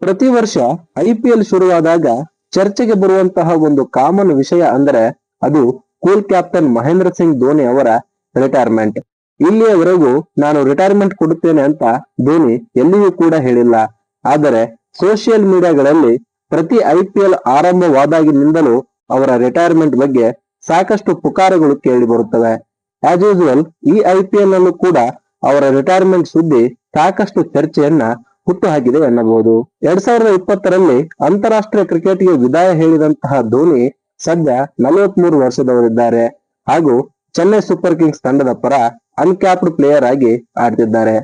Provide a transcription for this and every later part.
ಪ್ರತಿ ವರ್ಷ IPL ಶುರುವಾದಾಗ ಚರ್ಚೆಗೆ ಬರುವಂತಹ ಒಂದು ಕಾಮನ್ ವಿಷಯ ಅಂದ್ರೆ ಅದು ಕೂಲ್ ಕ್ಯಾಪ್ಟನ್ ಮಹೇಂದ್ರ ಸಿಂಗ್ ಧೋನಿ ಅವರ ರಿಟೈರ್ಮೆಂಟ್. ಇಲ್ಲಿಯವರೆಗೂ ನಾನು ರಿಟೈರ್ಮೆಂಟ್ ಕೊಡುತ್ತೇನೆ ಅಂತ ಧೋನಿ ಎಲ್ಲಿಯೂ ಕೂಡ ಹೇಳಿಲ್ಲ. ಆದರೆ ಸೋಷಿಯಲ್ ಮೀಡಿಯಾಗಳಲ್ಲಿ ಪ್ರತಿ IPL ಆರಂಭವಾದಾಗಿನಿಂದಲೂ ಅವರ ರಿಟೈರ್ಮೆಂಟ್ ಬಗ್ಗೆ ಸಾಕಷ್ಟು ಪುಕಾರಗಳು ಕೇಳಿ ಬರುತ್ತವೆ. ಆಸ್ ಯೂಶುವಲ್ ಈ IPL ನಲ್ಲೂ ಕೂಡ ಅವರ ರಿಟೈರ್ಮೆಂಟ್ ಸುದ್ದಿ ಸಾಕಷ್ಟು ಚರ್ಚೆಯನ್ನ ಹುಟ್ಟುಹಾಕಿದೆ ಎನ್ನಬಹುದು. 2020ರಲ್ಲಿ ಅಂತಾರಾಷ್ಟ್ರೀಯ ಕ್ರಿಕೆಟ್ಗೆ ವಿದಾಯ ಹೇಳಿದಂತಹ ಧೋನಿ ಸದ್ಯ 43 ವರ್ಷದವರಿದ್ದಾರೆ ಹಾಗೂ ಚೆನ್ನೈ ಸೂಪರ್ ಕಿಂಗ್ಸ್ ತಂಡದ ಪರ ಅನ್ಕ್ಯಾಪ್ಡ್ ಪ್ಲೇಯರ್ ಆಗಿ ಆಡ್ತಿದ್ದಾರೆ.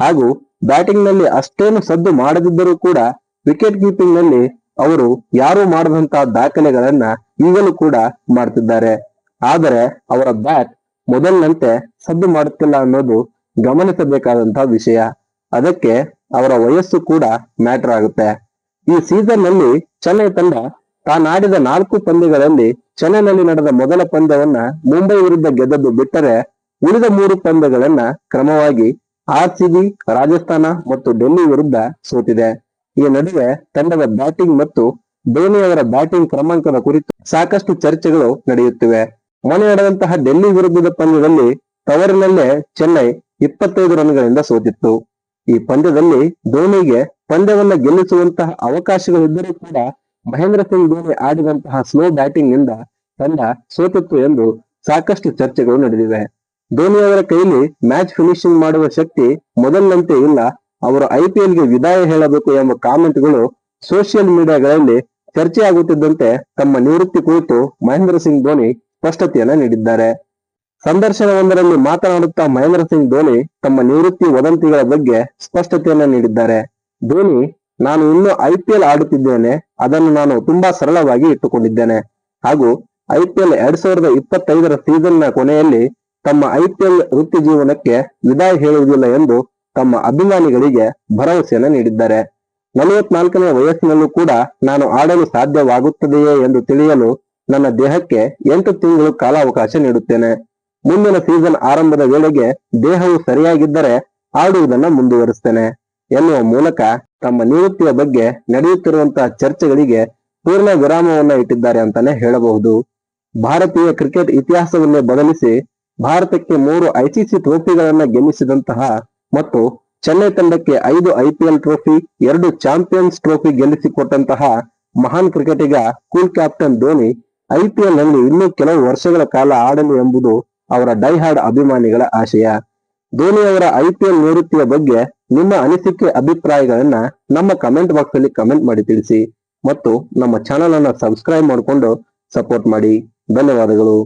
ಹಾಗೂ ಬ್ಯಾಟಿಂಗ್ ನಲ್ಲಿ ಅಷ್ಟೇನು ಸದ್ದು ಮಾಡದಿದ್ದರೂ ಕೂಡ ವಿಕೆಟ್ ಕೀಪಿಂಗ್ ನಲ್ಲಿ ಅವರು ಯಾರು ಮಾಡದಂತಹ ದಾಖಲೆಗಳನ್ನ ಈಗಲೂ ಕೂಡ ಮಾಡ್ತಿದ್ದಾರೆ. ಆದರೆ ಅವರ ಬ್ಯಾಟ್ ಮೊದಲಿನಂತೆ ಸದ್ದು ಮಾಡುತ್ತಿಲ್ಲ ಅನ್ನೋದು ಗಮನಿಸಬೇಕಾದಂತಹ ವಿಷಯ. ಅದಕ್ಕೆ ಅವರ ವಯಸ್ಸು ಕೂಡ ಮ್ಯಾಟರ್ ಆಗುತ್ತೆ. ಈ ಸೀಸನ್ ನಲ್ಲಿ ಚೆನ್ನೈ ತಂಡ ತಾನಾಡಿದ 4 ಪಂದ್ಯಗಳಲ್ಲಿ ಚೆನ್ನೈನಲ್ಲಿ ನಡೆದ ಮೊದಲ ಪಂದ್ಯವನ್ನ ಮುಂಬೈ ವಿರುದ್ಧ ಗೆದ್ದದ್ದು ಬಿಟ್ಟರೆ ಉಳಿದ 3 ಪಂದ್ಯಗಳನ್ನ ಕ್ರಮವಾಗಿ RCB, ರಾಜಸ್ಥಾನ ಮತ್ತು ಡೆಲ್ಲಿ ವಿರುದ್ಧ ಸೋತಿದೆ. ಈ ನಡುವೆ ತಂಡದ ಬ್ಯಾಟಿಂಗ್ ಮತ್ತು ಧೋನಿ ಅವರ ಬ್ಯಾಟಿಂಗ್ ಕ್ರಮಾಂಕದ ಕುರಿತು ಸಾಕಷ್ಟು ಚರ್ಚೆಗಳು ನಡೆಯುತ್ತಿವೆ. ಮೊನ್ನೆ ನಡೆದಂತಹ ಡೆಲ್ಲಿ ವಿರುದ್ಧದ ಪಂದ್ಯದಲ್ಲಿ ತವರಿನಲ್ಲೇ ಚೆನ್ನೈ 25 ರನ್ಗಳಿಂದ ಸೋತಿತ್ತು. ಈ ಪಂದ್ಯದಲ್ಲಿ ಧೋನಿಗೆ ಪಂದ್ಯವನ್ನ ಗೆಲ್ಲಿಸುವಂತಹ ಅವಕಾಶಗಳಿದ್ದರೂ ಕೂಡ ಮಹೇಂದ್ರ ಸಿಂಗ್ ಧೋನಿ ಆಡಿದಂತಹ ಸ್ಲೋ ಬ್ಯಾಟಿಂಗ್ ನಿಂದ ತಂಡ ಸೋತಿತ್ತು ಎಂದು ಸಾಕಷ್ಟು ಚರ್ಚೆಗಳು ನಡೆದಿವೆ. ಧೋನಿ ಅವರ ಕೈಲಿ ಮ್ಯಾಚ್ ಫಿನಿಶಿಂಗ್ ಮಾಡುವ ಶಕ್ತಿ ಮೊದಲಿನಂತೆ ಇಲ್ಲ, ಅವರು IPL ಗೆ ವಿದಾಯ ಹೇಳಬೇಕು ಎಂಬ ಕಾಮೆಂಟ್ಗಳು ಸೋಷಿಯಲ್ ಮೀಡಿಯಾಗಳಲ್ಲಿ ಚರ್ಚೆ ಆಗುತ್ತಿದ್ದಂತೆ ತಮ್ಮ ನಿವೃತ್ತಿ ಕುರಿತು ಮಹೇಂದ್ರ ಸಿಂಗ್ ಧೋನಿ ಸ್ಪಷ್ಟತೆಯನ್ನ ನೀಡಿದ್ದಾರೆ. ಸಂದರ್ಶನವೊಂದರಲ್ಲಿ ಮಾತನಾಡುತ್ತಾ ಮಹೇಂದ್ರ ಸಿಂಗ್ ಧೋನಿ ತಮ್ಮ ನಿವೃತ್ತಿ ವದಂತಿಗಳ ಬಗ್ಗೆ ಸ್ಪಷ್ಟತೆಯನ್ನ ನೀಡಿದ್ದಾರೆ. ಧೋನಿ, ನಾನು ಇನ್ನೂ IPL ಆಡುತ್ತಿದ್ದೇನೆ, ಅದನ್ನು ನಾನು ತುಂಬಾ ಸರಳವಾಗಿ ಇಟ್ಟುಕೊಂಡಿದ್ದೇನೆ ಹಾಗೂ IPL 2025ರ ಸೀಸನ್ ನ ಕೊನೆಯಲ್ಲಿ ತಮ್ಮ IPL ವೃತ್ತಿ ಜೀವನಕ್ಕೆ ವಿದಾಯ ಹೇಳುವುದಿಲ್ಲ ಎಂದು ತಮ್ಮ ಅಭಿಮಾನಿಗಳಿಗೆ ಭರವಸೆಯನ್ನ ನೀಡಿದ್ದಾರೆ. 44ನೇ ವಯಸ್ಸಿನಲ್ಲೂ ಕೂಡ ನಾನು ಆಡಲು ಸಾಧ್ಯವಾಗುತ್ತದೆಯೇ ಎಂದು ತಿಳಿಯಲು ನನ್ನ ದೇಹಕ್ಕೆ 8 ತಿಂಗಳು ಕಾಲಾವಕಾಶ ನೀಡುತ್ತೇನೆ. ಮುಂದಿನ ಸೀಸನ್ ಆರಂಭದ ವೇಳೆಗೆ ದೇಹವು ಸರಿಯಾಗಿದ್ದರೆ ಆಡುವುದನ್ನ ಮುಂದುವರಿಸ್ತೇನೆ ಎನ್ನುವ ಮೂಲಕ ತಮ್ಮ ನಿವೃತ್ತಿಯ ಬಗ್ಗೆ ನಡೆಯುತ್ತಿರುವಂತಹ ಚರ್ಚೆಗಳಿಗೆ ಪೂರ್ಣ ವಿರಾಮವನ್ನ ಇಟ್ಟಿದ್ದಾರೆ ಅಂತಾನೆ ಹೇಳಬಹುದು. ಭಾರತೀಯ ಕ್ರಿಕೆಟ್ ಇತಿಹಾಸವನ್ನೇ ಬದಲಿಸಿ ಭಾರತಕ್ಕೆ 3 ICC ಟ್ರೋಫಿಗಳನ್ನ ಗೆಲ್ಲಿಸಿದಂತಹ ಮತ್ತು ಚೆನ್ನೈ ತಂಡಕ್ಕೆ 5 IPL ಟ್ರೋಫಿ, 2 ಚಾಂಪಿಯನ್ಸ್ ಟ್ರೋಫಿ ಗೆಲ್ಲಿಸಿಕೊಟ್ಟಂತಹ ಮಹಾನ್ ಕ್ರಿಕೆಟಿಗ ಕೂಲ್ ಕ್ಯಾಪ್ಟನ್ ಧೋನಿ IPL ನಲ್ಲಿ ಇನ್ನೂ ಕೆಲವು ವರ್ಷಗಳ ಕಾಲ ಆಡಲು ಎಂಬುದು ಅವರ ಡೈಹಾರ್ಡ್ ಅಭಿಮಾನಿಗಳ ಆಶಯ. ಧೋನಿ ಅವರ IPL ನಿವೃತ್ತಿಯ ಬಗ್ಗೆ ನಿಮ್ಮ ಅನಿಸಿಕೆ ಅಭಿಪ್ರಾಯಗಳನ್ನ ನಮ್ಮ ಕಮೆಂಟ್ ಬಾಕ್ಸ್ ಅಲ್ಲಿ ಕಮೆಂಟ್ ಮಾಡಿ ತಿಳಿಸಿ ಮತ್ತು ನಮ್ಮ ಚಾನೆಲ್ ಅನ್ನ ಸಬ್ಸ್ಕ್ರೈಬ್ ಮಾಡಿಕೊಂಡು ಸಪೋರ್ಟ್ ಮಾಡಿ. ಧನ್ಯವಾದಗಳು.